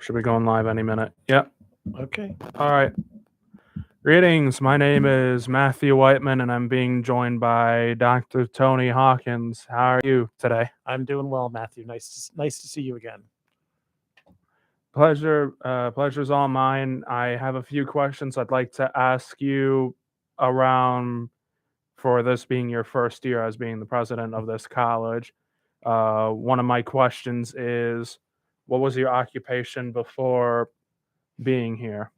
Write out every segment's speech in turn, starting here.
Should be going live any minute. Yep. Okay. All right. Greetings. My name is Matthew Whiteman, and I'm being joined by Dr. Tony Hawkins. How are you today? I'm doing well, Matthew. Nice to see you again. Pleasure's all mine. I have a few questions I'd like to ask you around for this being your first year as being the president of this college. One of my questions is, what was your occupation before being here?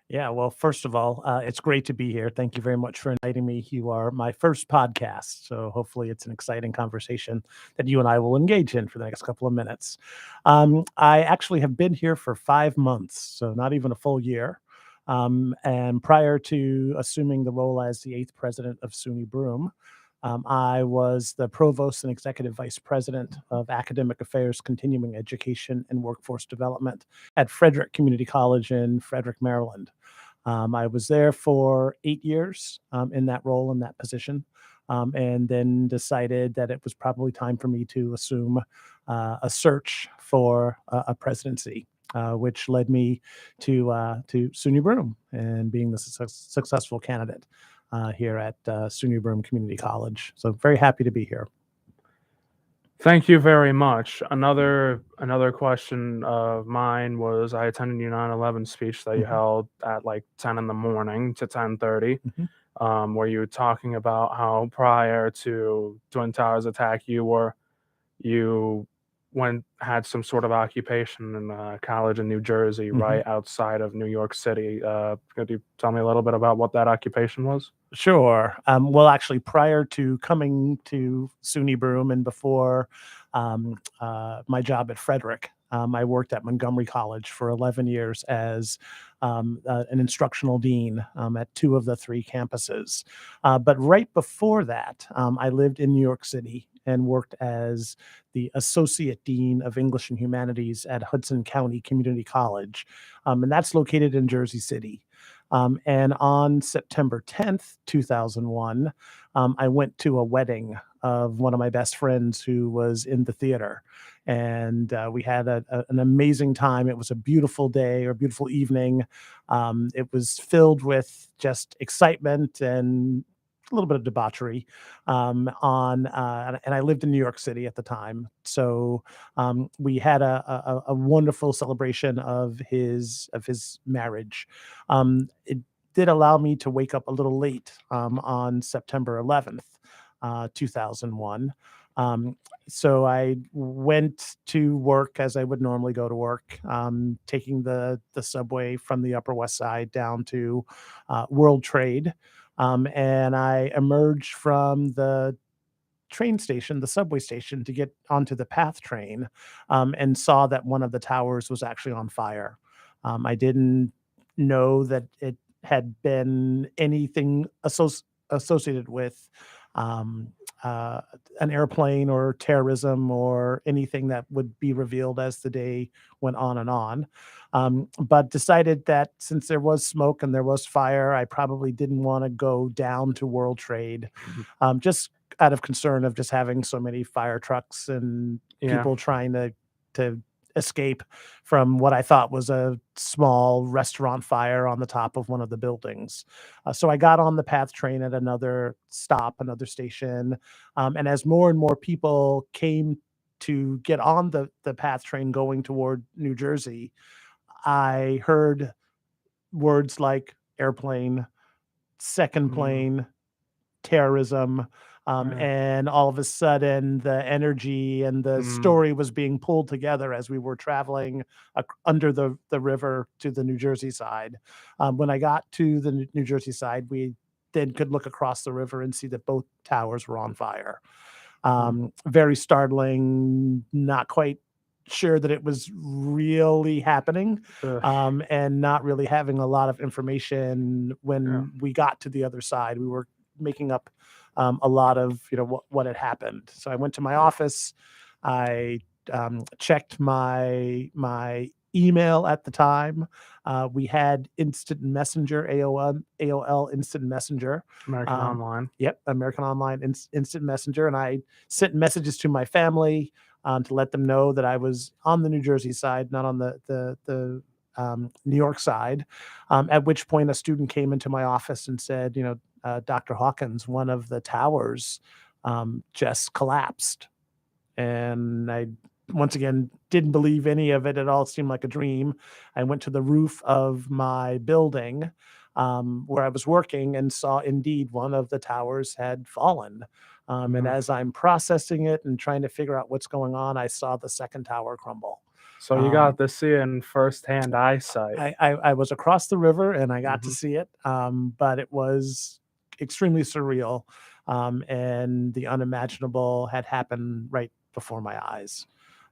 Yeah, well, first of all, it's great to be here. Thank you very much for inviting me. You are my first podcast, so hopefully it's an exciting conversation that you and I will engage in for the next couple of minutes. I actually have been here for 5 months, so not even a full year. And prior to assuming the role as the 8th president of Suny Broome, I was the provost and executive vice president of academic affairs, continuing education, and workforce development at Frederick Community College in Frederick, Maryland. I was there for 8 years in that role, in that position, and then decided that it was probably time for me to assume a search for a presidency, which led me to Suny Broome and being the successful candidate here at Suny Broome Community College. So very happy to be here. Thank you very much. Another question of mine was, I attended your 9/11 speech that you held at like 10 in the morning to 10:30, where you were talking about how prior to Twin Towers attack, you had some sort of occupation in a college in New Jersey, right outside of New York City. Could you tell me a little bit about what that occupation was? Sure. Well, actually, prior to coming to Suny Broome and before my job at Frederick, I worked at Montgomery College for 11 years as an instructional dean at 2 of the 3 campuses. But right before that, I lived in New York City and worked as the associate dean of English and Humanities at Hudson County Community College, and that's located in Jersey City. And on September 10th, 2001, I went to a wedding of one of my best friends who was in the theater. And we had an amazing time. It was a beautiful day or beautiful evening. It was filled with just excitement and a little bit of debauchery and I lived in New York City at the time. So we had a wonderful celebration of his marriage. It did allow me to wake up a little late on September 11th, 2001. So I went to work as I would normally go to work, taking the subway from the Upper West Side down to World Trade. And I emerged from the train station, the subway station, to get onto the PATH train, and saw that one of the towers was actually on fire. I didn't know that it had been anything associated with an airplane or terrorism or anything that would be revealed as the day went on and on. But decided that since there was smoke and there was fire, I probably didn't want to go down to World Trade, just out of concern of just having so many fire trucks and people trying to escape from what I thought was a small restaurant fire on the top of one of the buildings. So I got on the PATH train at another stop, another station. And as more and more people came to get on the PATH train going toward New Jersey, I heard words like airplane, second plane, terrorism. And all of a sudden, the energy and the story was being pulled together as we were traveling under the river to the New Jersey side. When I got to the New Jersey side, we then could look across the river and see that both towers were on fire. Very startling, not quite sure that it was really happening, and not really having a lot of information when we got to the other side. We were making up a lot of what had happened. So I went to my office. I checked my email at the time. We had Instant Messenger, AOL Instant Messenger. American Online. Yep, American Online Instant Messenger. And I sent messages to my family. to let them know that I was on the New Jersey side, not on the New York side. At which point, a student came into my office and said, Dr. Hawkins, one of the towers just collapsed. And I, once again, didn't believe any of it. It all seemed like a dream. I went to the roof of my building where I was working and saw indeed one of the towers had fallen. And Mm. as I'm processing it and trying to figure out what's going on, I saw the second tower crumble. So you Um, got to see it in firsthand eyesight. I was across the river and I got to Mhm. see it, but it was extremely surreal, and the unimaginable had happened right before my eyes.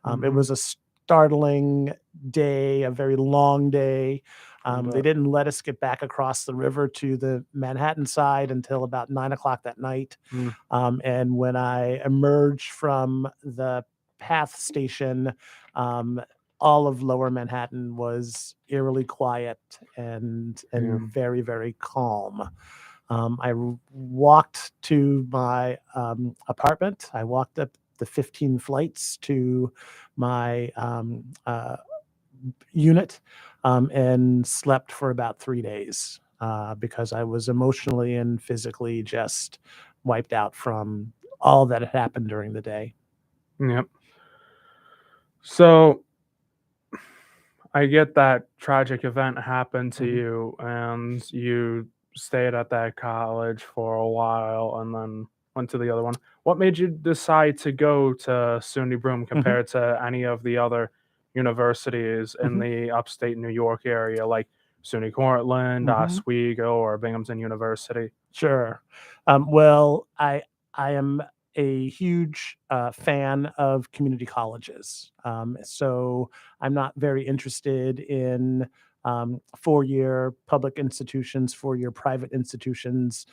It Mhm. was a startling day, a very long day. They But didn't let us get back across the river to the Manhattan side until about 9 o'clock that night. mm, And when I emerged from the PATH station, um, all of Lower Manhattan was eerily quiet and yeah. very, very calm. I walked to my apartment. I walked up the 15 flights to my unit, and slept for about 3 days because I was emotionally and physically just wiped out from all that had happened during the day. Yep. So I get that tragic event happened to Mhm, you, and you stayed at that college for a while, and then went to the other one. What made you decide to go to SUNY Broome mhm, compared to any of the other universities in mhm, the upstate New York area, like SUNY Cortland, mhm. Oswego, or Binghamton University? Sure. Well, I am a huge fan of community colleges. So I'm not very interested in 4-year public institutions, 4-year private institutions,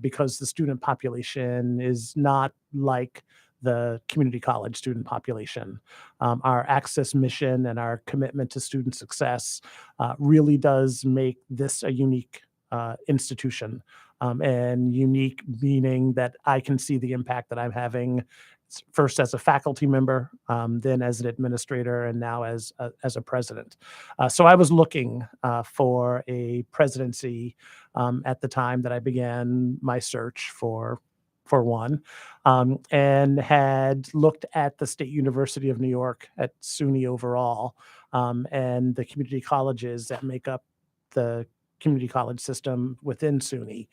because the student population is not like the community college student population. Our access mission and our commitment to student success really does make this a unique institution, and unique meaning that I can see the impact that I'm having first as a faculty member, then as an administrator, and now as a president. So I was looking for a presidency at the time that I began my search for one, and had looked at the State University of New York, at SUNY overall, and the community colleges that make up the community college system within SUNY.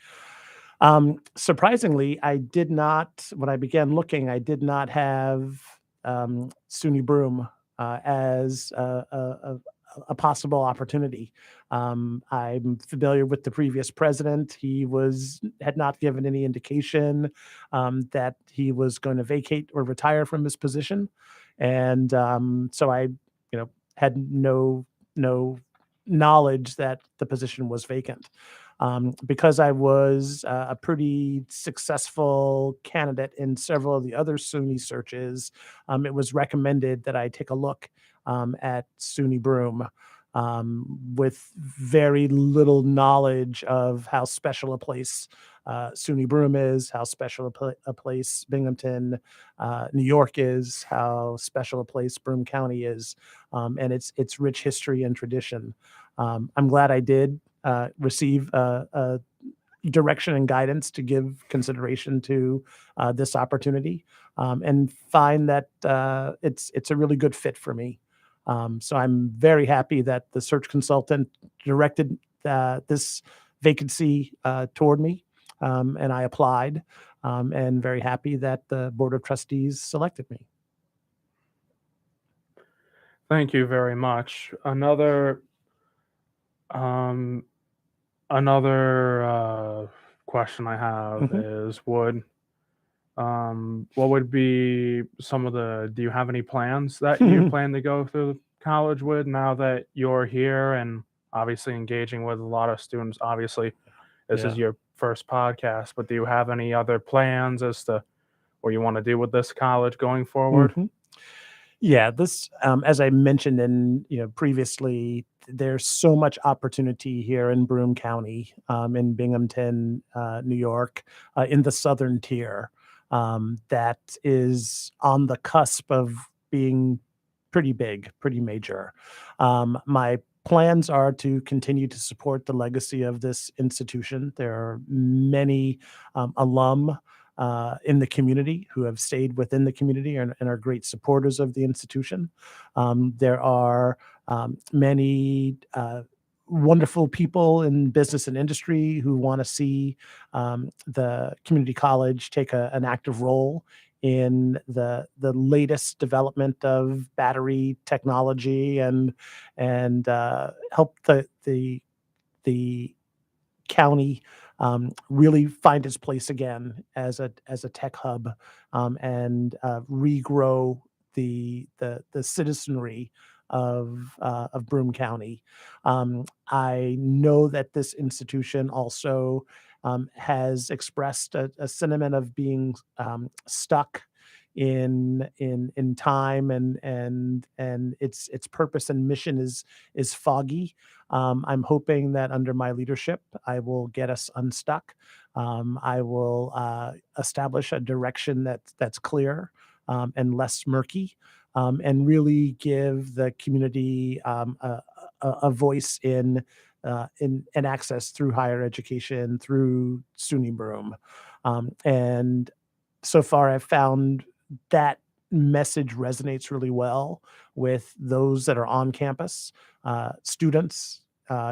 Surprisingly, I did not, when I began looking, I did not have Suny Broome as a possible opportunity. I'm familiar with the previous president. He had not given any indication that he was going to vacate or retire from his position, and so I, had no knowledge that the position was vacant. Because I was a pretty successful candidate in several of the other SUNY searches, it was recommended that I take a look at SUNY Broome, with very little knowledge of how special a place SUNY Broome is, how special a place Binghamton, New York is, how special a place Broome County is, and its rich history and tradition. I'm glad I did receive direction and guidance to give consideration to this opportunity, and find that it's a really good fit for me. So I'm very happy that the search consultant directed this vacancy toward me, and I applied, and very happy that the Board of Trustees selected me. Thank you very much. Um, another question I have Mhm. is what would be some of the do you have any plans that you plan to go through college with now that you're here and obviously engaging with a lot of students? Obviously, this is Yeah. your first podcast, but do you have any other plans as to what you want to do with this college going forward? Mhm. Yeah, this, as I mentioned in, previously, there's so much opportunity here in Broome County, in Binghamton, New York, in the southern tier, that is on the cusp of being pretty big, pretty major. My plans are to continue to support the legacy of this institution. There are many alum in the community who have stayed within the community and are great supporters of the institution. There are many wonderful people in business and industry who want to see the community college take an active role in the latest development of battery technology and help the county really find its place again as a tech hub, and regrow the citizenry of Broome County. I know that this institution also has expressed a sentiment of being stuck in time, and its purpose and mission is foggy. I'm hoping that under my leadership, I will get us unstuck. I will establish a direction that's clear and less murky, and really give the community a voice in access through higher education, through Suny Broome. And so far, I've found that message resonates really well with those that are on campus, students,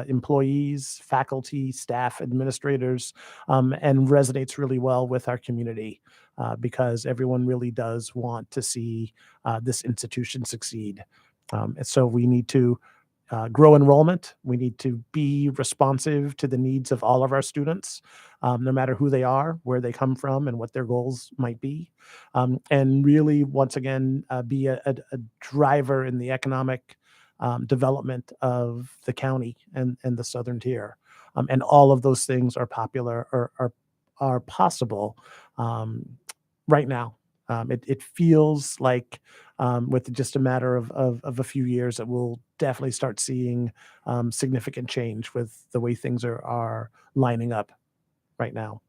employees, faculty, staff, administrators, and resonates really well with our community, because everyone really does want to see this institution succeed. And so we need to grow enrollment. We need to be responsive to the needs of all of our students, no matter who they are, where they come from, and what their goals might be. And really, once again, be a driver in the economic development of the county and the southern tier. And all of those things are popular or are possible right now. It feels like with just a matter of a few years that we'll definitely start seeing significant change with the way things are lining up right now.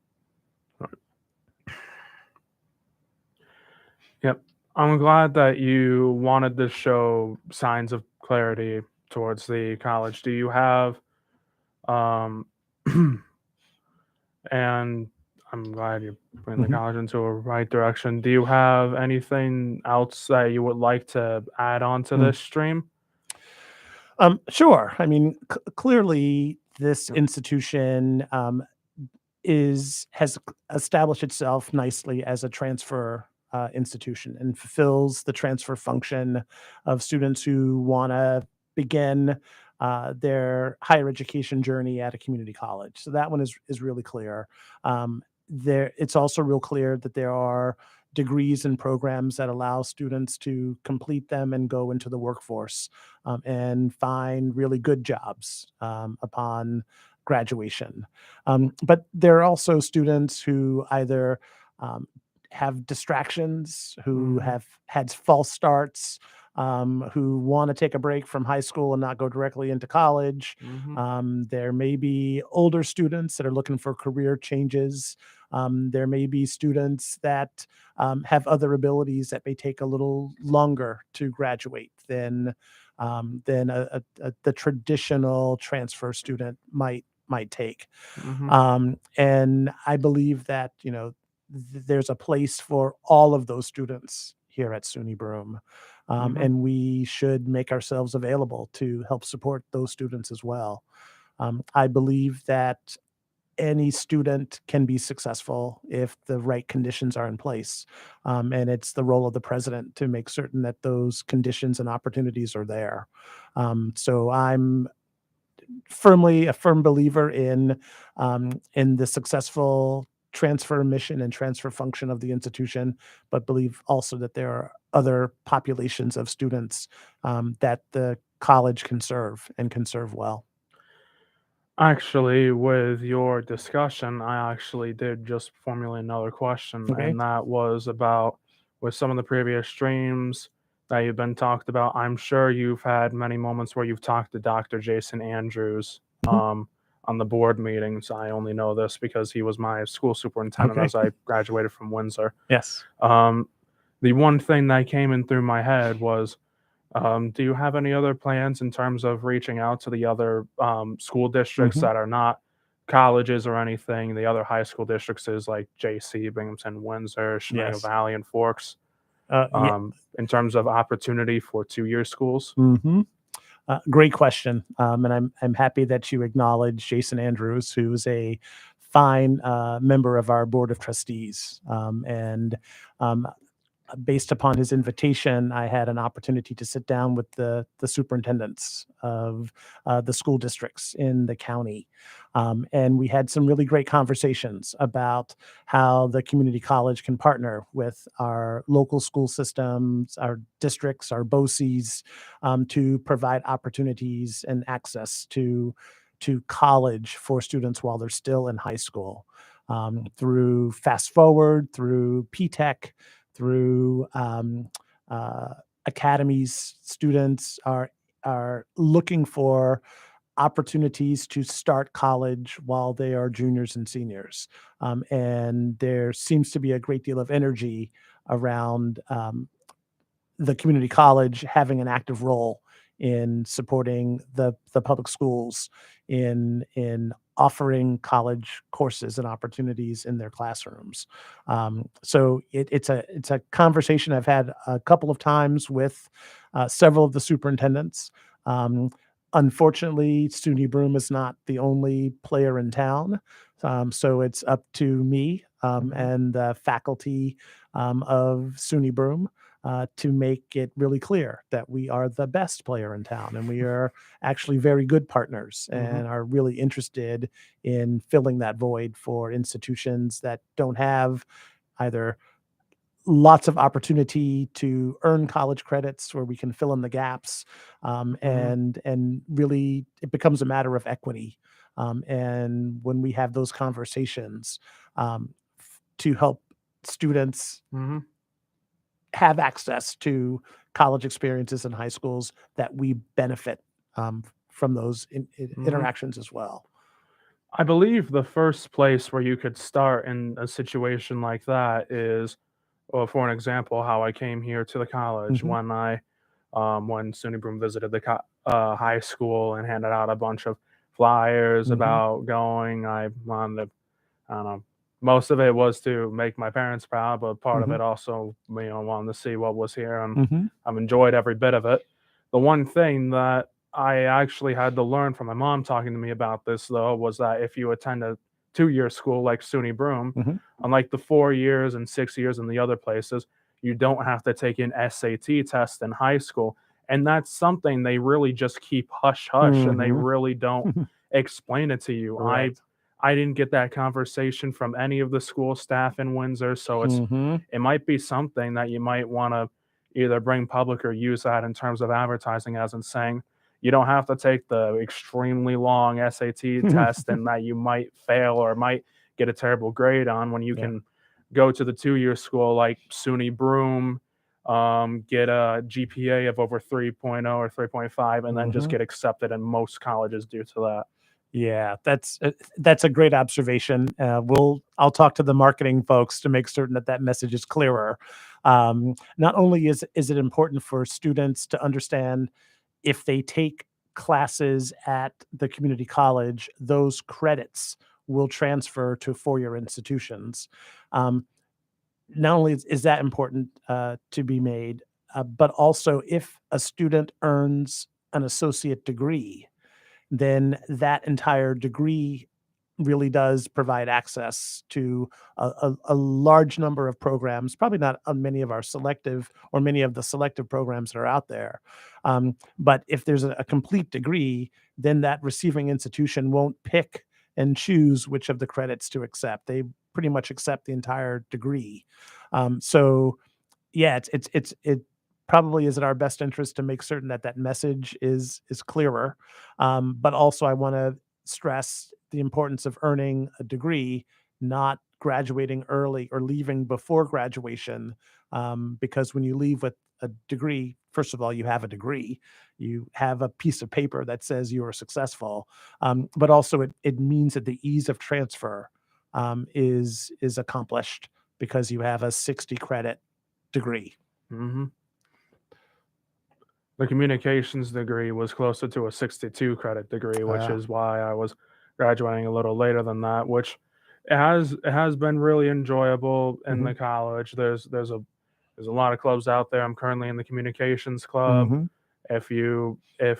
Yep. I'm glad that you wanted to show signs of clarity towards the college. Do you have, um, and I'm glad you're putting the Mhm. college into a right direction. Do you have anything else that you would like to add on to Mm. this stream? Sure. I mean, clearly, this Yep. institution has established itself nicely as a transfer institution and fulfills the transfer function of students who want to begin their higher education journey at a community college. So that one is really clear. It's also real clear that there are degrees and programs that allow students to complete them and go into the workforce, and find really good jobs upon graduation. But there are also students who either have distractions, who Mhm. have had false starts, who want to take a break from high school and not go directly into college. Mhm. There may be older students that are looking for career changes. There may be students that have other abilities that may take a little longer to graduate than the traditional transfer student might take. Mhm. And I believe that, there's a place for all of those students here at Suny Broome. Mhm. And we should make ourselves available to help support those students as well. I believe that any student can be successful if the right conditions are in place. And it's the role of the president to make certain that those conditions and opportunities are there. So I'm a firm believer in the successful transfer mission and transfer function of the institution, but believe also that there are other populations of students that the college can serve and can serve well. Actually, with your discussion, I actually did just formulate another question, Okay. and that was about with some of the previous streams that you've been talked about. I'm sure you've had many moments where you've talked to Dr. Jason Andrews Mhm. on the board meetings. I only know this because he was my school superintendent Okay. as I graduated from Windsor. Yes. Um, The one thing that came in through my head was, do you have any other plans in terms of reaching out to the other school districts Mhm. that are not colleges or anything? The other high school districts is like JC, Binghamton, Windsor, Shenango Yes. Valley, and Forks. Yeah. In terms of opportunity for 2-year schools. Mhm. Great question, and I'm happy that you acknowledge Jason Andrews, who's a fine member of our board of trustees. And um, Based upon his invitation, I had an opportunity to sit down with the superintendents of the school districts in the county, and we had some really great conversations about how the community college can partner with our local school systems, our districts, our BOCES, to provide opportunities and access to college for students while they're still in high school, through Fast Forward, through PTech, through uh, academies. Students are looking for opportunities to start college while they are juniors and seniors, and there seems to be a great deal of energy around the community college having an active role in supporting the public schools in offering college courses and opportunities in their classrooms. So it's a conversation I've had a couple of times with several of the superintendents. Um, Unfortunately, Suny Broome is not the only player in town, so it's up to me Mhm. and the faculty of Suny Broome to make it really clear that we are the best player in town and we are actually very good partners Mhm. and are really interested in filling that void for institutions that don't have either lots of opportunity to earn college credits where we can fill in the gaps, Mhm. and really it becomes a matter of equity, and when we have those conversations, to help students Mhm. have access to college experiences in high schools, that we benefit from those Mhm. interactions as well. I believe the first place where you could start in a situation like that is, well, for an example, how I came here to the college Hmm. when SUNY Broome visited the high school and handed out a bunch of flyers Hmm. about going. I wanted, I don't know, most of it was to make my parents proud, but part of Hmm. it also, wanted to see what was here, and Hmm. I've enjoyed every bit of it. The one thing that I actually had to learn from my mom talking to me about this, though, was that if you attend a 2-year school like SUNY Broome, Hmm. unlike the 4 years and 6 years in the other places, you don't have to take an SAT test in high school. And that's something they really just keep hush hush and they Hmm. really don't explain it to you. I Right. I didn't get that conversation from any of the school staff in Windsor, so Hmm. it might be something that you might want to either bring public or use that in terms of advertising, as in saying you don't have to take the extremely long SAT test and that you might fail or might get a terrible grade on when you Yeah. can go to the 2-year school like SUNY Broome, get a GPA of over 3.0 or 3.5, and then just Hmm. get accepted in most colleges due to that. Yeah, that's a great observation. I'll talk to the marketing folks to make certain that that message is clearer. Not only is it important for students to understand if they take classes at the community college, those credits will transfer to four-year institutions. Um, Not only is that important to be made, but also if a student earns an associate degree, then that entire degree really does provide access to a large number of programs, probably not on many of our selective or many of the selective programs that are out there. But if there's a complete degree, then that receiving institution won't pick and choose which of the credits to accept. They pretty much accept the entire degree. So yeah, it probably is in our best interest to make certain that that message is clearer. But also, I want to stress the importance of earning a degree, not graduating early or leaving before graduation. Because when you leave with a degree, first of all, you have a degree, you have a piece of paper that says you are successful. But also, it means that the ease of transfer is accomplished because you have a 60 credit degree. Hmm. The communications degree was closer to a 62 credit degree, which Uh, is why I was graduating a little later than that, which it has been really enjoyable in mhm, the college. There's a lot of clubs out there. I'm currently in the communications club. mhm, If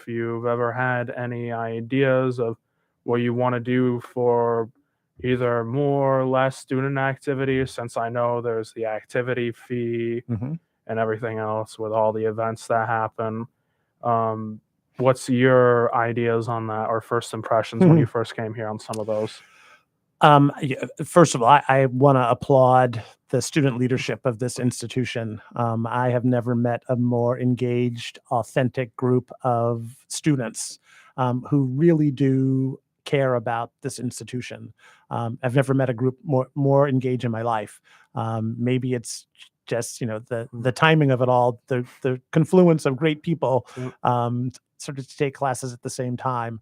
you've ever had any ideas of what you want to do for either more or less student activities, since I know there's the activity fee mhm. and everything else with all the events that happen. Um, what's your ideas on that or first impressions when you first came here on some of those? Yeah, first of all, I want to applaud the student leadership of this institution. I have never met a more engaged, authentic group of students who really do care about this institution. I've never met a group more engaged in my life. Maybe it's just Mm, the timing of it all, the confluence of great people, yeah. sort of to take classes at the same time.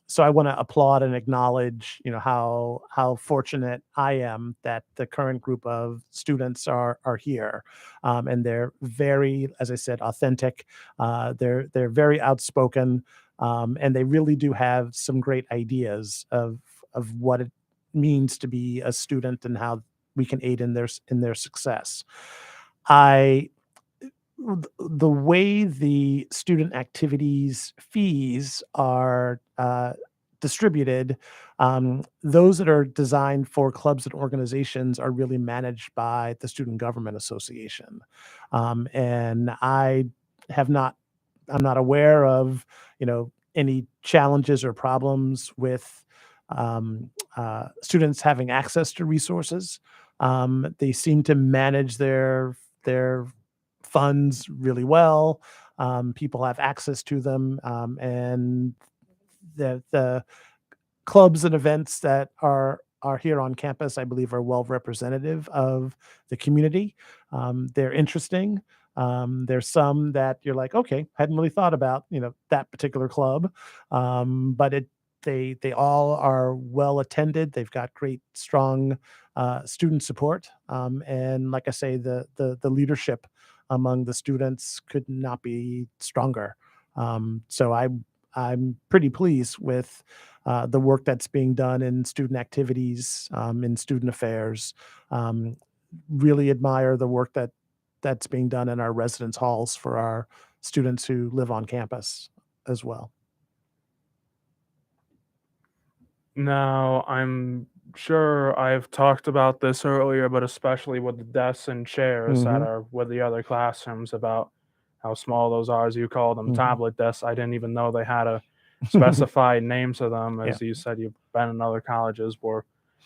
So I want to applaud and acknowledge, how fortunate I am that the current group of students are here, and they're very, as I said, authentic. They're very outspoken, and they really do have some great ideas of what it means to be a student and how we can aid in their success. I the way the student activities fees are distributed, those that are designed for clubs and organizations are really managed by the Student Government Association. And have not, I'm not aware of, any challenges or problems with students having access to resources. They seem to manage their funds really well. People have access to them, and the clubs and events that are here on campus, I believe, are well representative of the community. They're interesting. There's some that you're like, okay, hadn't really thought about, that particular club, but they all are well attended. They've got great, strong student support, and like I say, the leadership among the students could not be stronger. So I'm pretty pleased with the work that's being done in student activities, in student affairs. Um, really admire the work that's being done in our residence halls for our students who live on campus as well. Now, I'm sure I've talked about this earlier, but especially with the desks and chairs that Hmm. are with the other classrooms about how small those are, as you call them, Hmm. tablet desks. I didn't even know they had a specified name to them. Yeah. As you said, you've been in other colleges where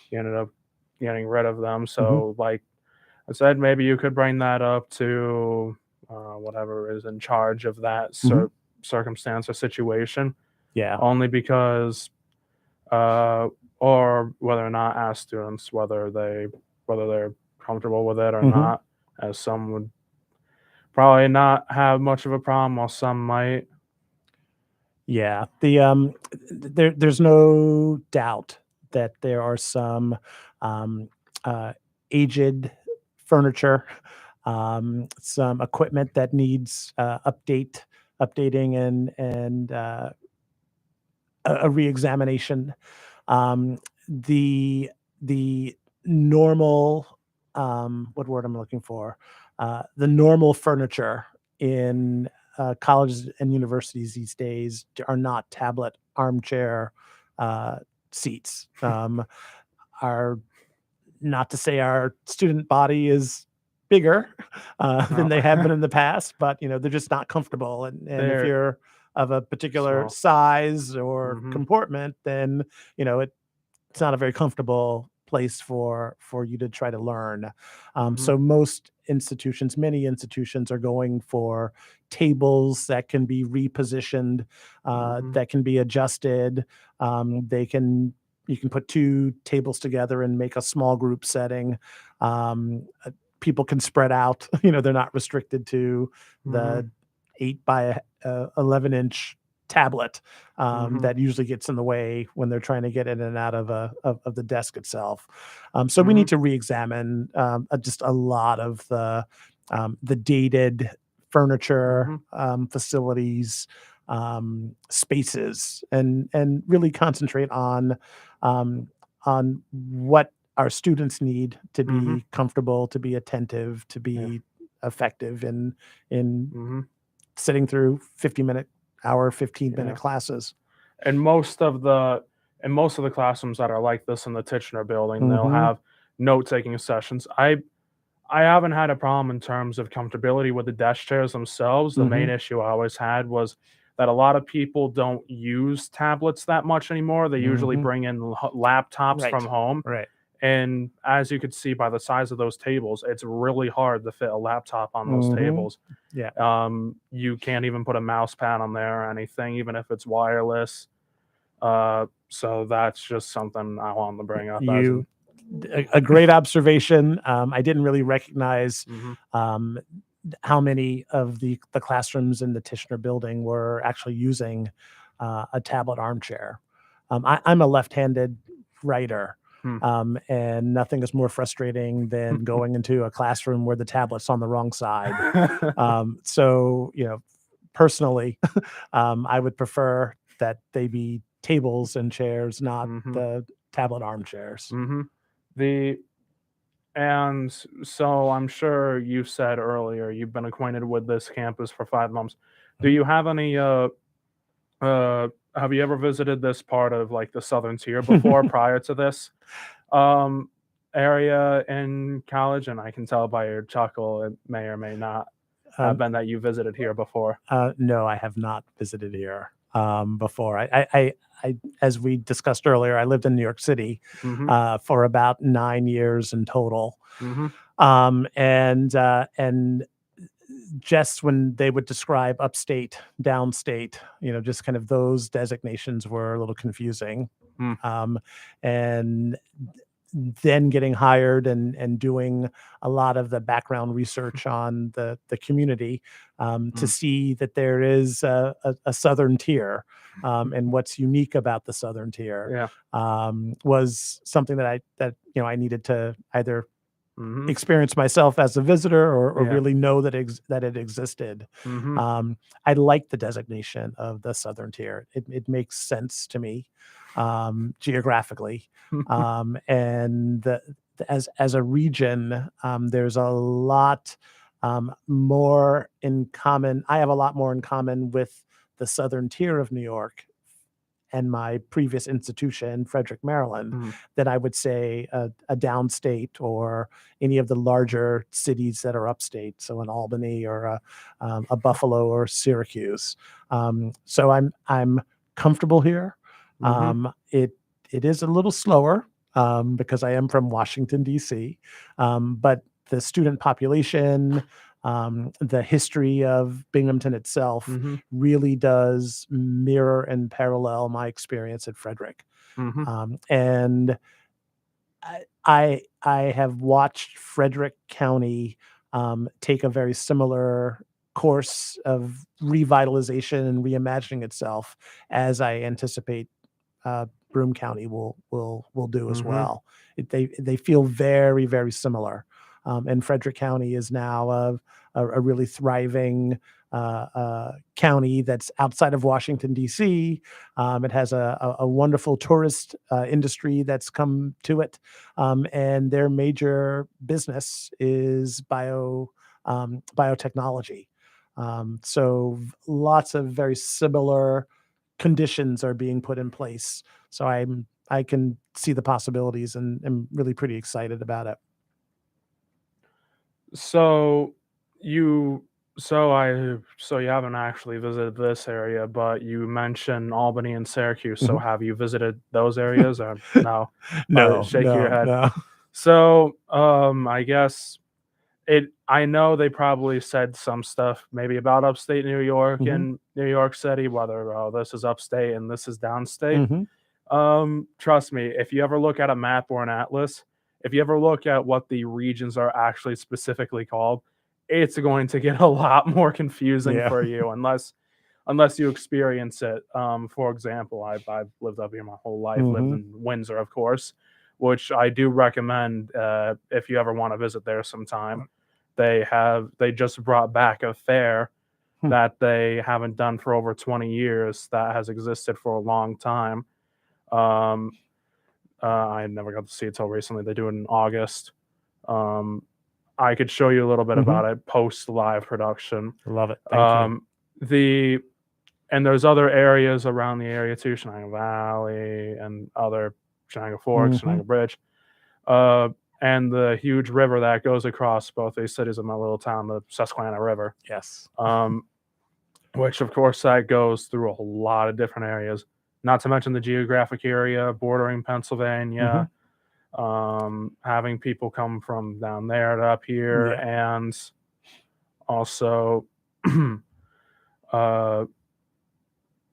you ended up getting rid of them. Hmm. So, like I said, maybe you could bring that up to whatever is in charge of that Hmm. circumstance or situation, Yeah. only because uh, or whether or not ask students whether they're comfortable with it or Hmm. not, as some would probably not have much of a problem, while some might. Yeah. There's no doubt that there are some um, uh, aged furniture, some equipment that needs updating and a reexamination. The the normal, what word I'm looking for? The normal furniture in colleges and universities these days are not tablet armchair uh, seats. Are not to say our student body is bigger than No, they have been in the past, but they're just not comfortable. And if they're you're of a particular small. size or Mhm, comportment, then it's not a very comfortable place for you to try to learn. mhm, So many institutions are going for tables that can be repositioned, mhm, that can be adjusted. They can You can put two tables together and make a small group setting. People can spread out. They're not restricted to mhm, the 8 by 11-inch tablet mhm, that usually gets in the way when they're trying to get in and out of the desk itself. So we need mhm, to re-examine just a lot of the the dated furniture, Mhm. facilities, spaces, and really concentrate um, on what our students need to Mhm. be comfortable, to be attentive, to Yeah. be effective in Mhm. sitting through 50-minute, hour, 15-minute Yeah. classes. And most of the classrooms that are like this in the Titchener building, they'll Mhm, have note-taking sessions. I haven't had a problem in terms of comfortability with the desk chairs themselves. The main mhm, issue I always had was that a lot of people don't use tablets that much anymore. They usually mhm. bring in laptops from Right, home, right. and as you could see by the size of those tables, it's really hard to fit a laptop on those Mhm. tables. Yeah. You can't even put a mouse pad on there or anything, even if it's wireless. So that's just something I wanted to bring up as You an a great observation. I didn't really recognize, mhm, um, how many of the classrooms in the Tishner building were actually using, a tablet armchair. I'm a left-handed writer, hmm. and nothing is more frustrating than going into a classroom where the tablet's on the wrong side. So, personally, I would prefer that they be tables and chairs, not Mhm, the tablet armchairs. mhm. The and so I'm sure you said earlier you've been acquainted with this campus for 5 months. Do Mhm. you have any, have you ever visited this part of, like, the Southern Tier before, prior to this, um, area in college? And I can tell by your chuckle, it may or may not have Um, been that you visited here before. no, I have not visited here, before. As we discussed earlier, I lived in New York City, Mhm, for about 9 years in total. mhm, And just when they would describe upstate, downstate, just kind of those designations were a little confusing. hmm, Um, and then getting hired and doing a lot of the background research on the community, to mm, see that there is a southern tier, and what's unique about the southern tier, yeah, was something that I needed to either mhm, experience myself as a visitor, or yeah, really know that it existed. mhm, Um, I like the designation of the southern tier. It makes sense to me, geographically, and as a region, there's a lot, more in common. I have a lot more in common with the southern tier of New York and my previous institution, Frederick, Maryland, mm, than I would say a downstate or any of the larger cities that are upstate. So an Albany or a Buffalo or Syracuse. So I'm comfortable here. mhm, It is a little slower, because I am from Washington D.C., but the student population, the history of Binghamton itself mhm, really does mirror and parallel my experience at Frederick. mhm, And I have watched Frederick County, take a very similar course of revitalization and reimagining itself, as I anticipate Broome County will do as mhm, well. They feel very, very similar. And Frederick County is now a really thriving county that's outside of Washington D.C. It has a wonderful tourist industry that's come to it, and their major business is biotechnology. So lots of very similar conditions are being put in place. So I can see the possibilities and am really pretty excited about it. So you so you haven't actually visited this area, but you mentioned Albany and Syracuse. So Mhm. have you visited those areas or no? No, Shake your no, head. no. So I guess I know they probably said some stuff maybe about upstate New York Mhm, and New York City, whether this is upstate and this is downstate. mhm. Trust me, if you ever look at a map or an atlas, if you ever look at what the regions are actually specifically called, it's going to get a lot more confusing Yeah. for you unless you experience it. For example, I've lived up here my whole life, lived Mhm. in Windsor, of course, which I do recommend if you ever want to visit there sometime. they just brought back a fair Hmm. that they haven't done for over 20 years that has existed for a long time. Um, I never got to see it till recently. They do it in August. Um, I could show you a little bit Mhm. about it post live production. Love it. Thank you. The and there's other areas around the area too, Shenango Valley and other Shenango Forks, Mhm. Shenango Bridge, uh, and the huge river that goes across both these cities of my little town, the Susquehanna River, Yes. um, which of course that goes through a lot of different areas. Not to mention the geographic area bordering Pennsylvania, Mhm. having people come from down there to up here, Yeah. and also uh,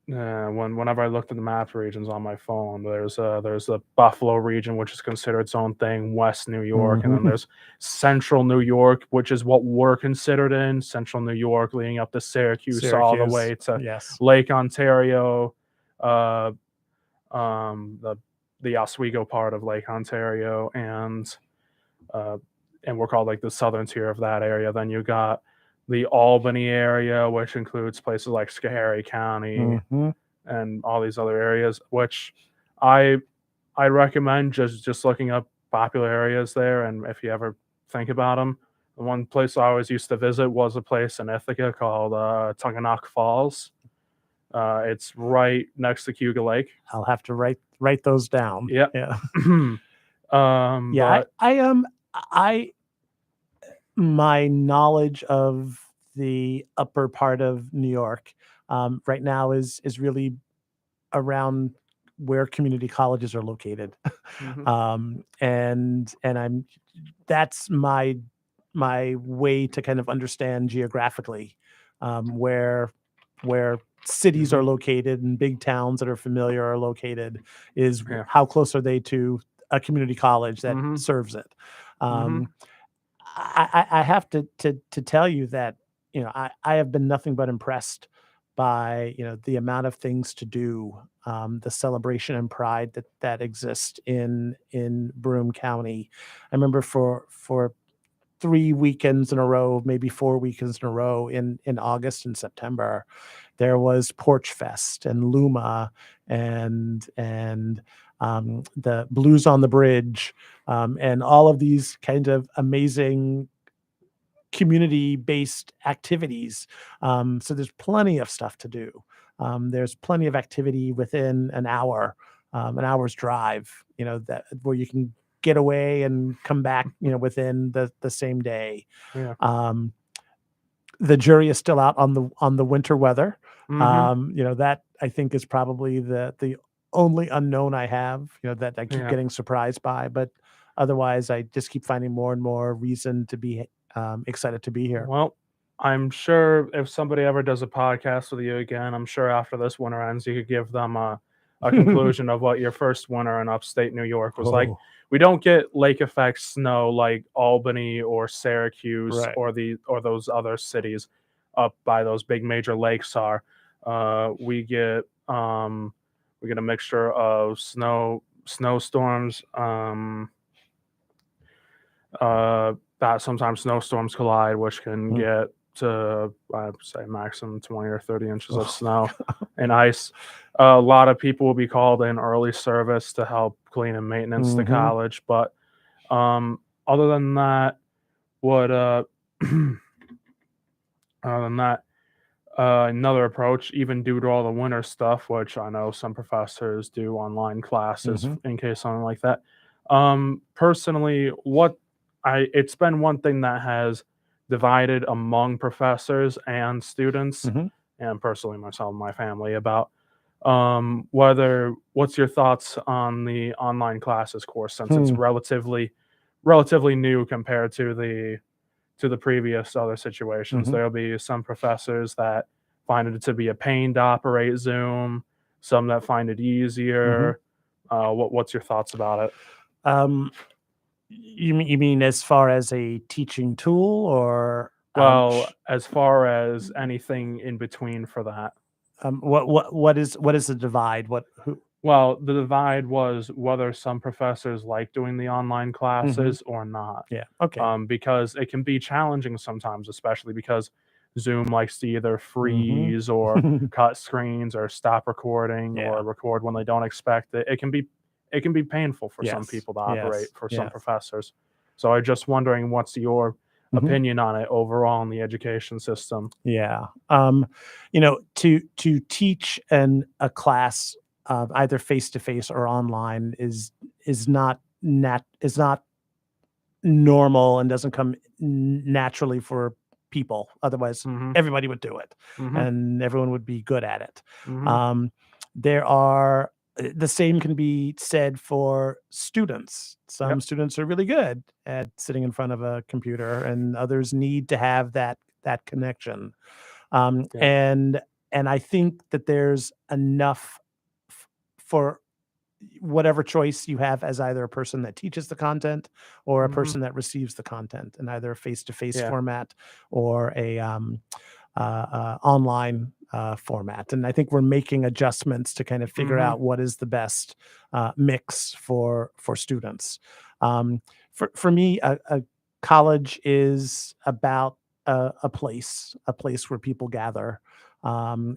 whenever I looked at the map regions on my phone, there's the Buffalo region, which is considered its own thing, West New York, and then Mhm. there's Central New York, which is what we're considered in Central New York, leading up to Syracuse, all the Syracuse. way to Yes. Lake Ontario, uh, um, the the Oswego part of Lake Ontario, uh, and we're called like the southern tier of that area. Then you got the Albany area, which includes places like Schoharie County Mhm. and all these other areas, which I I recommend just looking up popular areas there. And if you ever think about them, the one place I always used to visit was a place in Ithaca called Tuckernock Falls. It's right next to Cuga Lake. I'll have to write those down. Yep. Yeah. Yeah. But I my knowledge of the upper part of New York right now is really around where community colleges are located. mhm, And I'm that's my way to kind of understand geographically where cities are mhm, located and big towns that are familiar are located is yeah, how close are they to a community college that mhm, serves it. mhm, Um, I have to tell you that I have been nothing but impressed by the amount of things to do, the celebration and pride that exists in Broome County. I remember for 3 weekends in a row, maybe 4 weekends in a row in August and September, there was Porch Fest and Luma and the Blues on the Bridge, and all of these kind of amazing community-based activities. So there's plenty of stuff to do. There's plenty of activity within an hour's drive, that where you can get away and come back, within the same day. yeah, Um, the jury is still out on the winter weather. mhm, That I think is probably the only unknown I have, that I keep yeah. getting surprised by, but otherwise I just keep finding more and more reason to be excited to be here. Well, I'm sure if somebody ever does a podcast with you again, I'm sure after this winter ends, you could give them a conclusion of what your first winter in upstate New York was like. Oh, We don't get lake effect snow like Albany or Syracuse right. or those other cities up by those big major lakes are. Uh, we get um, we get a mixture of snowstorms, that sometimes snowstorms collide, which can Mm. get to, I'd say, maximum 20 or 30 inches of Oh my snow god. and ice. A lot of people will be called in early service to help clean and maintenance the Mhm. college. But other than that, what other than that, another approach, even due to all the winter stuff, which I know some professors do online classes Mhm. in case something like that. Personally, what I it's been one thing that has divided among professors and students, Mhm. and personally myself and my family about whether what's your thoughts on the online classes course since it's Hmm. relatively new compared to the previous other situations. Mhm. There'll be some professors that find it to be a pain to operate Zoom, some that find it Mhm. easier. What's your thoughts about it? Um, you mean as far as a teaching tool or Well, as far as anything in between for that. what is the divide? What who? Well, the divide was whether some professors like doing the online Hmm. classes or not. Yeah. Okay. Because it can be challenging sometimes, especially because Zoom likes to either Hmm. freeze or cut screens or stop recording Yeah. or record when they don't expect it. It can be painful for some Yes. people to operate Yes. for some Yes. professors. So I'm just wondering what's your Hmm. opinion on it overall in the education system? Yeah. To teach a class either face to face or online is not normal and doesn't come naturally for people. Otherwise, Mhm. everybody would do it, Mhm. and everyone would be good at it. Mhm. Um, there are the same can be said for students. Some Yep. students are really good at sitting in front of a computer, and others need to have that connection. Um, Yep. and and I think that there's enough for whatever choice you have as either a person that teaches the content or a Mhm. person that receives the content in either a face-to-face Yeah. format or a online format. And I think we're making adjustments to kind of figure Mhm. out what is the best mix for students. For me, a college is about a place where people gather.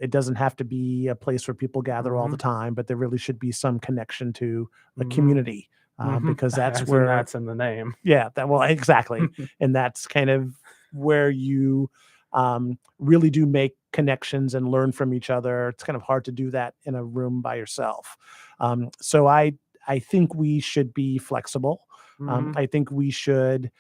It doesn't have to be a place where people gather all the Mhm. time, but there really should be some connection to a Mhm. community Mhm. because that's As in where, that's in the name. yeah, that well, exactly, and that's kind of where you really do make connections and learn from each other. It's kind of hard to do that in a room by yourself. So I think we should be flexible. Mhm. I think we should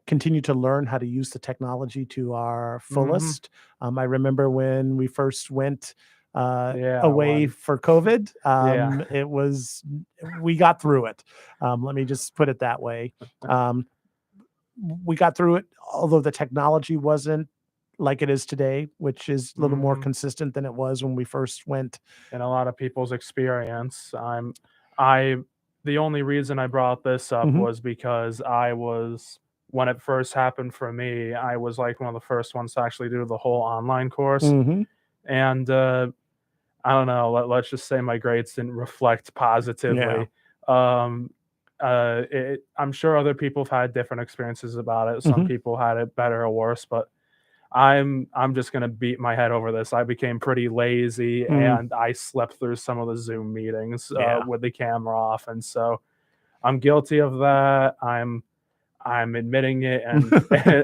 continue to learn how to use the technology to our Mhm. fullest. I remember when we first went Yeah, away one. for COVID. Yeah. It was we got through it. Let me just put it that way. Um, we got through it, although the technology wasn't like it is today, which is a little more Mhm. consistent than it was when we first went. In a lot of people's experience, I the only reason I brought this up Mhm, was because I was when it first happened for me, I was, like, one of the first ones to actually do the whole online course, mhm, and, I don't know, let's just say my grades didn't reflect yeah, positively. I'm sure other people have had different experiences about it. Some mhm, people had it better or worse, but I'm just gonna beat my head over this. I became pretty lazy mm, and I slept through some of the Zoom meetings yeah, with the camera off, and so I'm guilty of that. I'm admitting it and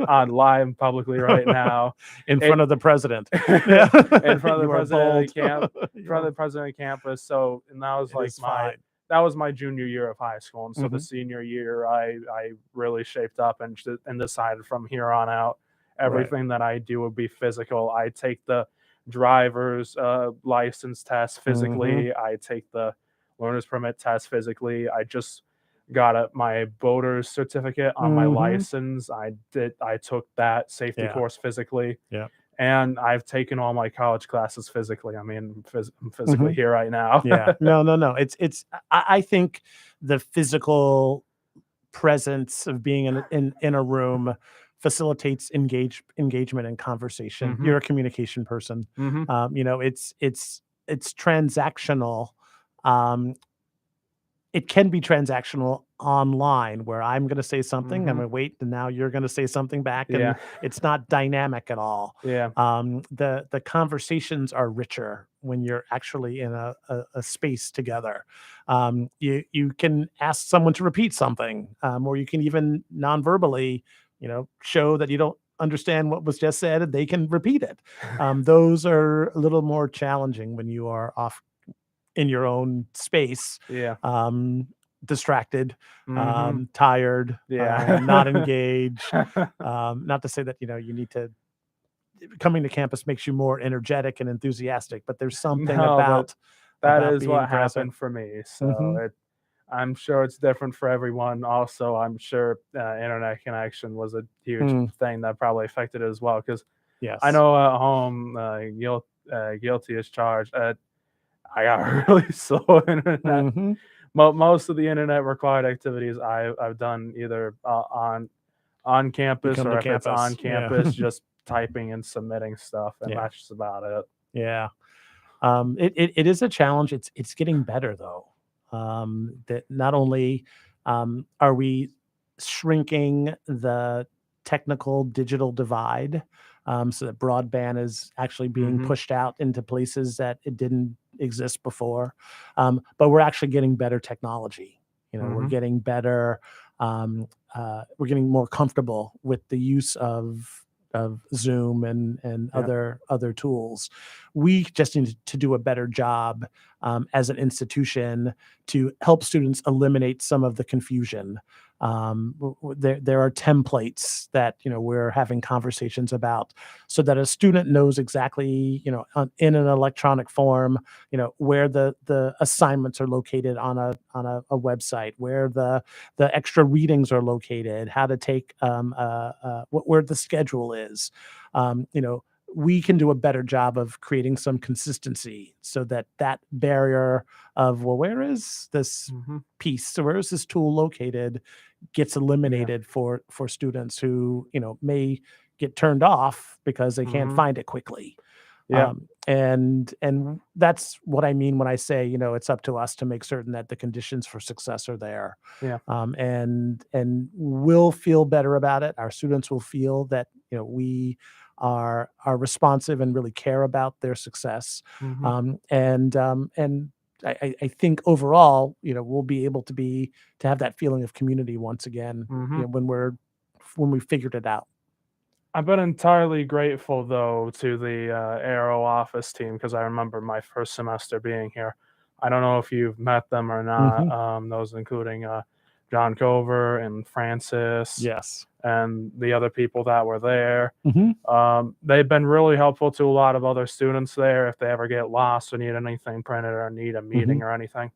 on live publicly right now. in front It of the president. Yeah, in front of the you are president of the bold. camp, in You front are of the president of campus. So, and it is fine. that was my junior year of high school, and so the Mhm, senior year, I really shaped up and decided from here on out, right, everything that I do would be physical. I take the driver's license test mhm, physically. I take the learner's permit test physically. I just got my boater's certificate on my mhm, license. I took that safety yeah, course physically, yeah, and I've taken all my college classes physically. I mean, I'm physically mhm. here right now. Yeah. No, no, no. I think the physical presence of being in a room facilitates engagement and conversation. Mhm. You're a communication person. Mhm. It's transactional. Um, it can be transactional online where I'm going to say something, I'm Mhm. going to wait, and now you're going to say something back, and Yeah. it's not dynamic at all. Yeah. The conversations are richer when you're actually in a space together. You can ask someone to repeat something, or you can even non-verbally, show that you don't understand what was just said, and they can repeat it. Those are a little more challenging when you are off in your own space, Yeah. um, distracted, Mhm. tired, not Yeah. engaged. Not to say that, you need to coming to campus makes you more energetic and enthusiastic, but there's something No, but that about is being what present. happened for me. So Mhm, I'm sure it's different for everyone. Also, I'm sure internet connection was a huge mm, thing that probably affected it as well. Because I yes. know at home, guilty as charged. I got really slow internet. Mhm. Most of the internet required activities I've done either on You campus, come to or if it's on campus. Yeah. campus, just typing and submitting stuff, and Yeah. that's just about it. Yeah. It is a challenge. It's getting better though. That not only are we shrinking the technical digital divide, so that broadband is actually being Mhm. pushed out into places that it didn't exist before, but we're actually getting better technology. We're Mhm. getting better. We're getting more comfortable with the use of Zoom and Yeah. other tools. We just need to do a better job as an institution to help students eliminate some of the confusion. There are templates that we're having conversations about, so that a student knows exactly in an electronic form where the assignments are located on a website, where the extra readings are located, how to take where the schedule is. We can do a better job of creating some consistency, so that that barrier of, well, where is this Mhm. piece? So where is this tool located, gets Yeah. eliminated for students who may get turned off because they can't Mhm. find it quickly. Yeah. And that's what I mean when I say, it's up to us to make certain that the conditions for success are there. Yeah. And we'll feel better about it. Our students will feel that we are responsive and really care about their success. Mhm. And I think overall, we'll be able to have that feeling of community once again, Mhm. when we figured it out. I've been entirely grateful though to the Aero office team because I remember my first semester being here. I don't know if you've met them or not. Mhm. Those including John Cover and Francis Yes. and the other people that were there. Mhm. They've been really helpful to a lot of other students there if they ever get lost or need anything printed or need a Mhm. meeting or anything.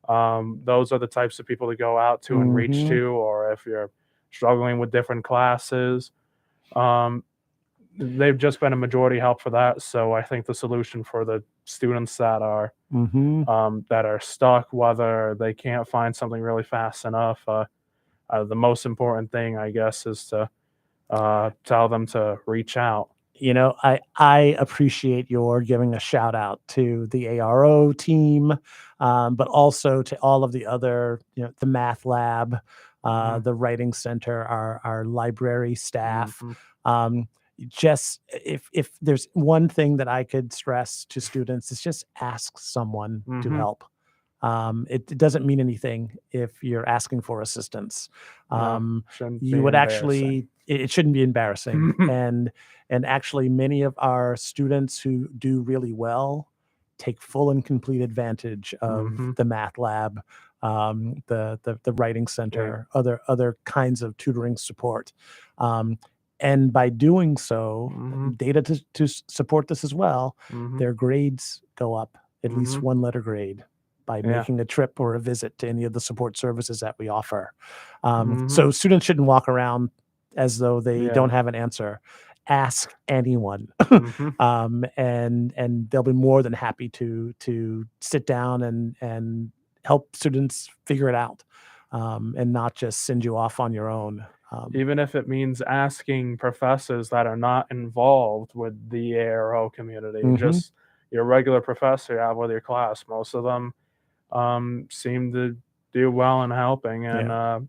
Those are the types of people to go out to and reach Mhm. to, or if you're struggling with different classes. Um, they've just been a majority help for that. So I think the solution for the students Mhm. that are stuck, whether they can't find something really fast enough, the most important thing, I guess, is to tell them to reach out. I appreciate your giving a shout out to the ARO team, but also to all of the other, the math lab, Mhm. the writing center, our library staff. Mhm. Um, just if there's one thing that I could stress to students, is just ask someone to Mhm. help. It doesn't mean anything if you're asking for assistance. No, Um, shouldn't be you would embarrassing. actually it shouldn't be embarrassing. And actually, many of our students who do really well take full and complete advantage of Mhm. the math lab, the writing Yeah. center, other kinds of tutoring support. Um, and by doing so, Mhm. data to support this as well, Mhm. their grades go up at least Mhm. one letter grade by Yeah. making a trip or a visit to any of the support services that we offer. Mhm. So students shouldn't walk around as though they don't Yeah. have an answer. Ask anyone, Mhm. and they'll be more than happy to sit down and help students figure it out, and not just send you off on your own. Even if it means asking professors that are not involved with the ARO community, Mhm. just your regular professor you have with your class. Most of them seem to do well in helping, and Yeah.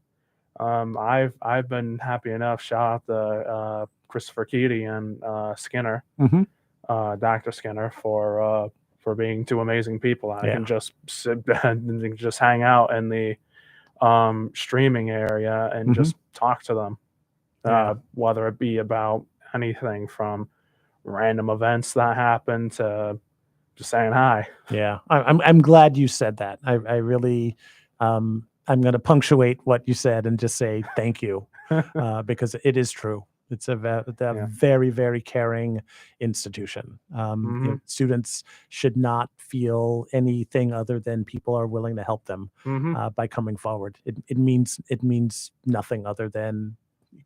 I've been happy enough. Shout out to Christopher Keaty and Skinner, Mhm. Dr. Skinner, for being two amazing people. I Yeah. can just sit and just hang out in the streaming area and Mhm. just talk to them, Yeah. whether it be about anything from random events that happen to just saying hi. Yeah, I'm glad you said that. I really, I'm gonna punctuate what you said and just say thank you, because it is true. It's a Yeah. very, very caring institution. Mhm. Students should not feel anything other than people are willing to help them, Mhm. by coming forward. It means nothing other than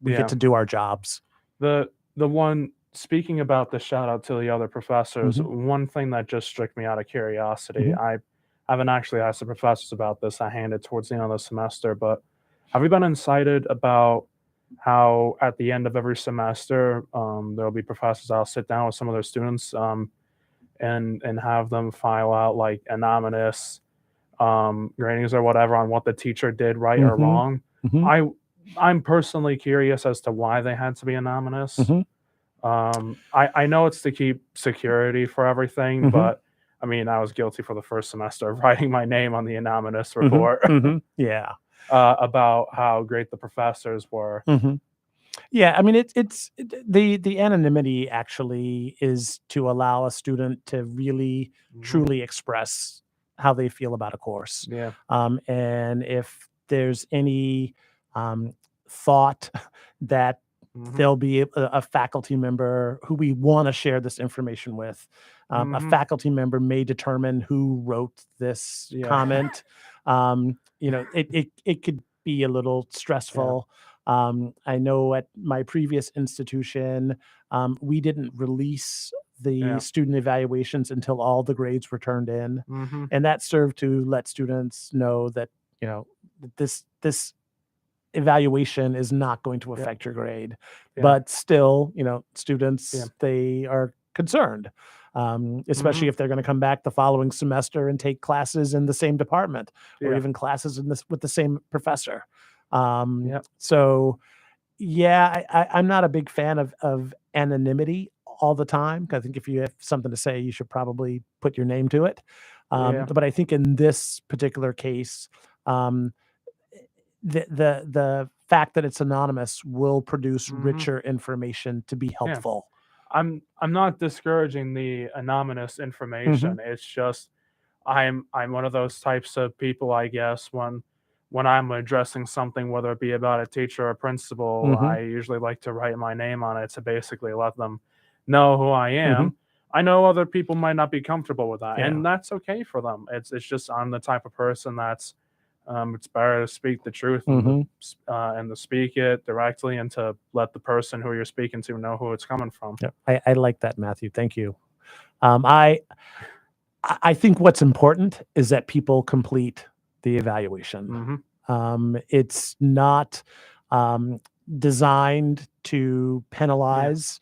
we get Yeah. to do our jobs. The one speaking about the shout out to the other professors, Mhm. one thing that just struck me out of curiosity, Mhm. I haven't actually asked the professors about this. I handed towards the end of the semester, but have you been incited about how at the end of every semester, there'll be professors that'll sit down with some of their students, and have them file out like anonymous ratings or whatever on what the teacher did right or Mhm. wrong. Mhm. I I'm personally curious as to why they had to be anonymous. Mhm. I know it's to keep security for everything, Mhm. but I mean, I was guilty for the first semester of writing my name on the anonymous Mhm. report Mhm. Yeah. about how great the professors were. Mhm. Yeah, I mean, the anonymity actually is to allow a student to really Hmm. truly express how they feel about a course. Yeah. And if there's any thought that Hmm. there'll be a faculty member who we want to share this information with, a Hmm. faculty member may determine who wrote this Yeah. comment. It could be a little Yeah. stressful. I know at my previous institution, we didn't release the Yeah. student evaluations until all the grades were turned in, Hmm. and that served to let students know that this evaluation is not going to Yeah. affect your grade. Yeah. But still, Yeah. students, they are concerned, Hmm. especially if they're going to come back the following semester and take classes in the same department or Yeah. even classes in this with the same professor. Um, Yeah. so yeah, I'm not a big fan of anonymity all the time. I think if you have something to say, you should probably put your name to it. Yeah. But I think in this particular case, um, the fact that it's anonymous will produce Hmm. richer information to be Yeah. helpful. I'm not discouraging the anonymous Mhm, information. It's just I'm one of those types of people, I guess, when I'm addressing something, whether it be about a teacher or principal, mhm, I usually like to write my name on it to basically let them know who I mhm, am. I know other people might not be comfortable with that, yeah, and that's okay for them. It's just I'm the type of person that's it's better to speak the truth mhm, and to speak it directly and to let the person who you're speaking to know who it's coming from. yep. I like that, Matthew, thank you. Um, I I think what's important is that people complete the evaluation. Hmm. It's not, um, designed to Yeah. penalize,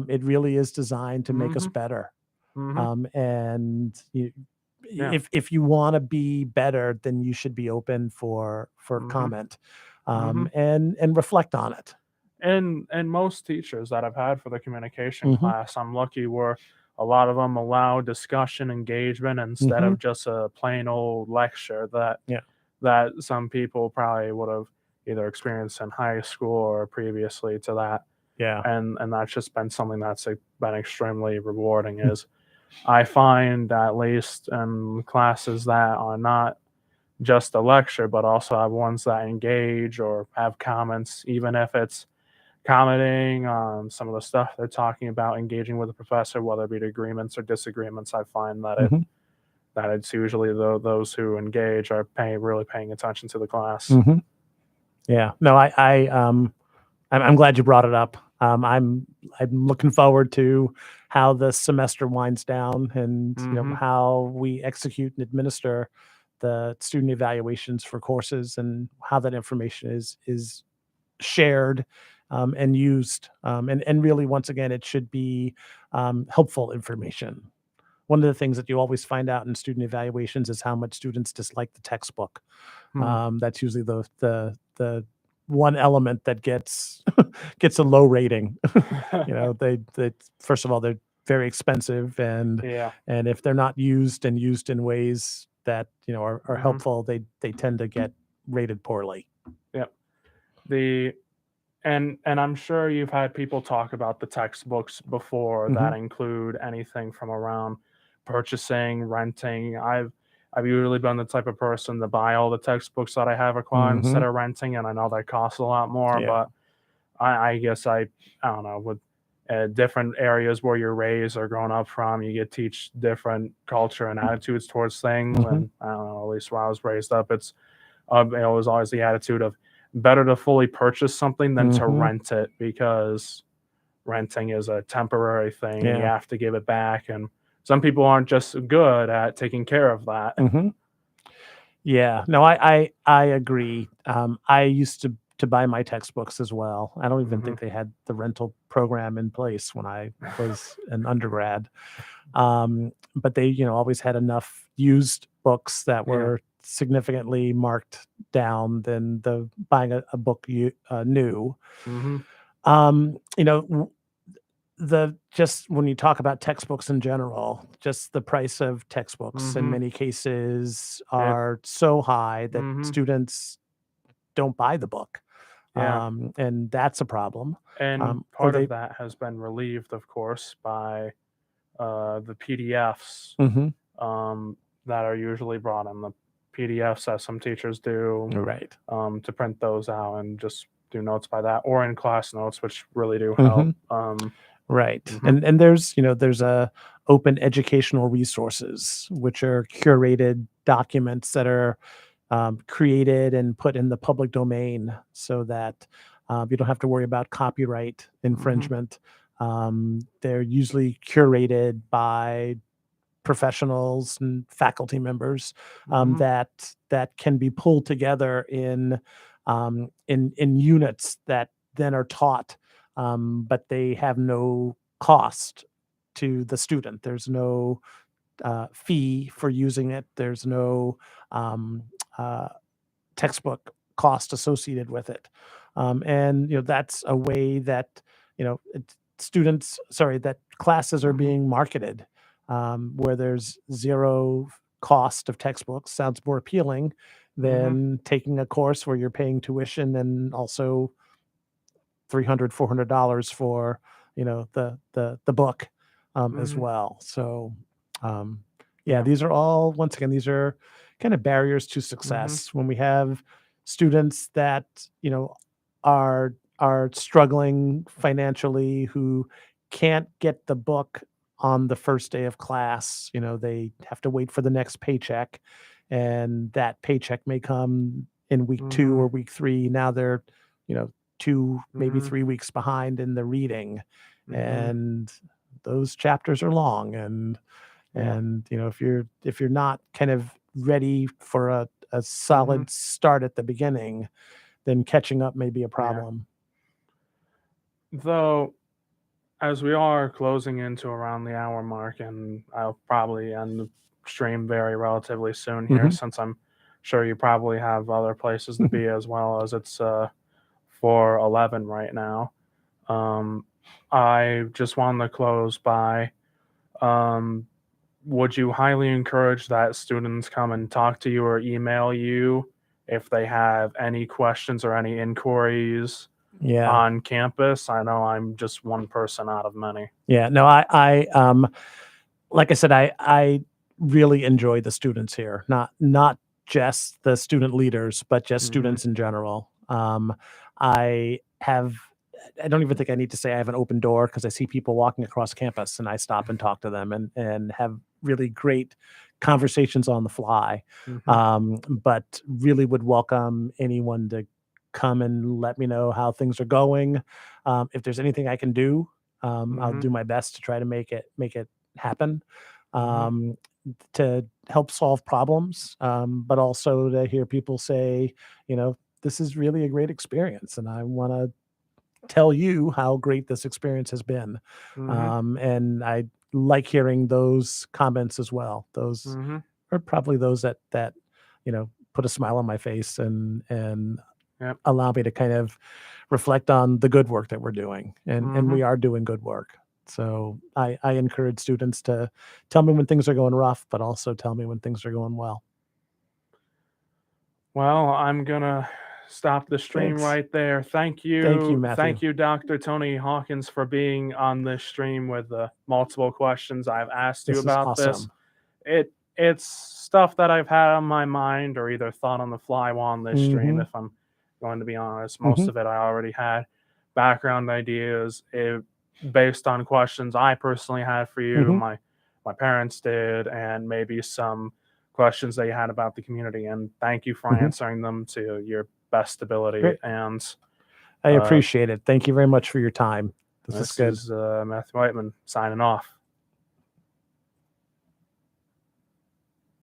it really is designed to make us Hmm. better. Hmm. And Yeah. if you wanna be better, then you should be open for Hmm. comment, Hmm. and reflect on it. And most teachers that I've had for the communication Mhm, class, I'm lucky where a lot of them allow discussion engagement instead mhm, of just a plain old lecture that yeah, some people probably would have either experienced in high school or previously to that. yeah, And that's just been something that's like, been extremely rewarding mm, is I find at least in classes that are not just a lecture, but also have ones that engage or have comments, even if it's commenting on some of the stuff they're talking about, engaging with the professor, whether it be agreements or disagreements. I find that mhm, it's usually those who engage are really paying attention to the class. mhm, yeah. No, I'm glad you brought it up. I'm looking forward to how the semester winds down and, Hmm. how we execute and administer the student evaluations for courses and how that information is shared, and used. And really, once again, it should be, helpful information. One of the things that you always find out in student evaluations is how much students dislike the textbook. Hmm. That's usually the one element that gets gets a low rating. They first of all, they're very expensive, and Yeah. if they're not used and used in ways that, are Hmm. helpful, they tend to get rated poorly. Yep. The and I'm sure you've had people talk about the textbooks before that Mhm, include anything from around purchasing, renting. I've usually been the type of person to buy all the textbooks that I have required instead mhm, of renting, and I know that costs a lot more, yeah, but I guess I don't know with different areas where you're raised or grown up from, you get teach different culture and attitudes towards things. mhm, And I don't know, at least where I was raised up, it was always the attitude of better to fully purchase something than to mhm, rent it because renting is a temporary thing and you yeah, have to give it back. And some people aren't just good at taking care of that. mhm. Yeah, no, I agree. I used to to buy my textbooks as well. I don't even Mhm. think they had the rental program in place when I was an undergrad. But they, always had enough used books that Yeah. were significantly marked down than the buying a book new. Mhm. Um, you know, w- the just when you talk about textbooks in general, just the price of textbooks in Mhm. many cases It are so high that Mhm. students don't buy the book, Yeah. and that's a problem. And Or part of they, that has been relieved, of course, by the PDFs Mhm. that are usually brought in. The PDFs that some teachers do Right. to print those out and just do notes by that, or in class notes, which really do help. Mhm. Right. Mhm. And there's a open educational resources, which are curated documents that are created and put in the public domain so that you don't have to worry about copyright Mhm. infringement. They're usually curated by professionals and faculty members Mhm. that can be pulled together in units that then are taught, but they have no cost to the student. There's no fee for using it. There's no um, uh, textbook cost associated with it. And that's a way that that classes are Mhm. being marketed, where there's zero cost of textbooks. Sounds more appealing Mhm. than taking a course where you're paying tuition and also $300 $400 for the book as Mhm. well. So um, yeah, Yeah. these are all, once again, these are kind of barriers to Mhm. success when we have students that are struggling financially, who can't get the book on the first day of class. They have to wait for the next paycheck, and that paycheck may come in week 2 or Mhm. week 3. Now they're you know 2, maybe Mhm. 3 weeks behind in the reading, Mhm. and those chapters are long, Yeah. if you're not kind of ready for a Mhm. solid start at the beginning, then catching up may be a Yeah. problem. Though, as we are closing into around the hour mark, and I'll probably end the stream very relatively soon here, Mhm. since I'm sure you probably have other places to be as well, as it's 4:11 right now. Um, I just wanted to close by, um, would you highly encourage that students come and talk to you or email you if they have any questions or any inquiries Yeah. on campus? I know I'm just one person out of many. Yeah. No, like I said, I really enjoy the students here, not just the student leaders, but just Mhm. students in general. I have I don't even think I need to say I have an open door, because I see people walking across campus and I stop and talk to them and have really great conversations on the fly. Mhm. But really would welcome anyone to come and let me know how things are going. If there's anything I can do, I'll Mhm. do my best to try to make it happen, Mhm. um, to help solve problems, but also to hear people say, this is really a great experience, and I want to tell you how great this experience has been. Mhm. And I like hearing those comments as well. Those Mhm. are probably those that put a smile on my face and Yep. allow me to kind of reflect on the good work that we're doing, and Mhm. we are doing good work. So I encourage students to tell me when things are going rough, but also tell me when things are going well. Well, I'm gonna stop the stream Thanks. right there. Thank you, Matthew. Thank you, Dr. Tony Hawkins, for being on this stream with the multiple questions I've asked you This is about this. awesome. It's stuff that I've had on my mind or either thought on the fly while on this stream, Mhm. if I'm going to be honest. Most Mhm. of it I already had background ideas based on questions I personally had for you, Mhm. my parents did, and maybe some questions they had about the community. And thank you for Mhm. answering them to your best ability. Great. And I uh, appreciate it. Thank you very much for your time. This is this good. is Matthew Whiteman signing off.